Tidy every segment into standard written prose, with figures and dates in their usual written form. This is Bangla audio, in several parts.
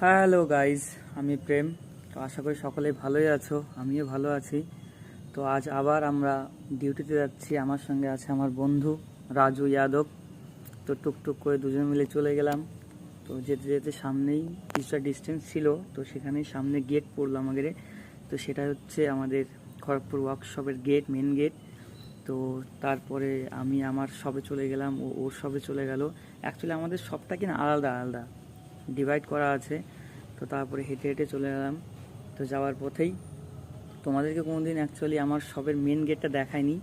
হ্যালো গাইজ, আমি প্রেম। তো আশা করি সকলেই ভালোই আছো, আমিও ভালো আছি। তো আজ আবার আমরা ডিউটিতে যাচ্ছি। আমার সঙ্গে আছে আমার বন্ধু রাজু যাদব। তো টুকটুক করে দুজন মিলে চলে গেলাম। তো যেতে যেতে সামনেই কিছুটা ডিস্টেন্স ছিল, তো সেখানেই সামনে গেট পড়লো আমাদের। তো সেটা হচ্ছে আমাদের খড়গপুর ওয়ার্কশপের গেট, মেন গেট। তো তারপরে আমি আমার শপে চলে গেলাম, ও ওর শপে চলে গেল। অ্যাকচুয়ালি আমাদের শপটা কিনা আলাদা আলাদা ডিভাইড করা আছে। তো তারপরে হেঁটে হেঁটে চলে গেলাম। তো যাওয়ার পথেই তোমাদেরকে কোনোদিন অ্যাকচুয়ালি আমার শপের মেন গেটটা দেখায়নি।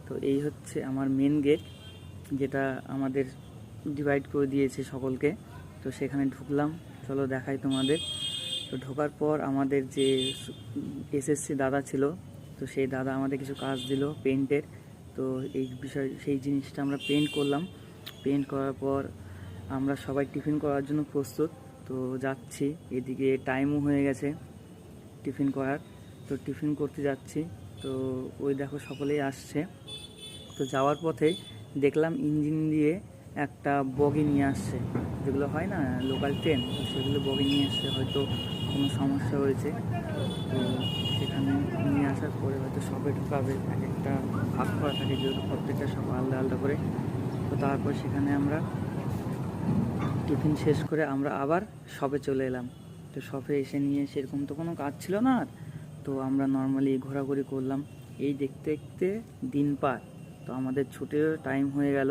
তো এই হচ্ছে আমার মেন গেট, যেটা আমাদের ডিভাইড করে দিয়েছে সকলকে। তো সেখানে ঢুকলাম, চলো দেখাই তোমাদের। তো ঢোকার পর আমাদের যে এসএসসি দাদা ছিল, তো সেই দাদা আমাদের কিছু কাজ দিল পেন্টের। তো এই বিষয় সেই জিনিসটা আমরা পেন্ট করলাম। পেন্ট করার পর আমরা সবাই টিফিন করার জন্য প্রস্তুত। তো যাচ্ছি, এদিকে টাইমও হয়ে গেছে টিফিন করার। তো টিফিন করতে যাচ্ছি। তো ওই দেখো সকলেই আসছে। তো যাওয়ার পথে দেখলাম ইঞ্জিন দিয়ে একটা বগি নিয়ে আসছে, যেগুলো হয় না লোকাল ট্রেন, তো সেগুলো বগি নিয়ে আসছে। হয়তো কোনো সমস্যা হয়েছে। তো সেখানে নিয়ে আসার পরে হয়তো সবে ঢোকাবে, এক একটা ভাগ করা থাকে যেহেতু প্রত্যেকটা সব আলাদা আলাদা করে। তো তারপর সেখানে আমরা টিফিন শেষ করে আমরা আবার শপে চলে এলাম। তো শপে এসে নিয়ে সেরকম তো কোনো কাজ ছিল না আর। তো আমরা নর্মালি ঘোরাঘুরি করলাম। এই দেখতে দেখতে দিন পার। তো আমাদের ছুটির টাইম হয়ে গেল।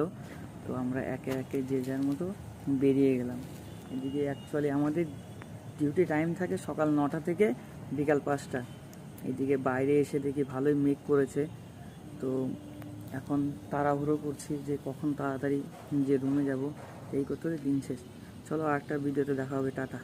তো আমরা একে একে যে যার মতো বেরিয়ে গেলাম। এদিকে অ্যাকচুয়ালি আমাদের ডিউটি টাইম থাকে সকাল 9টা থেকে বিকাল 5টা। এদিকে বাইরে এসে দেখি ভালোই মেঘ করেছে। তো এখন তাড়াহুড়ো করছি যে কখন তাড়াতাড়ি যে রুমে যাব। এই করতে দিন শেষ। চলো আরেকটা ভিডিওতে দেখা হবে, টাটা।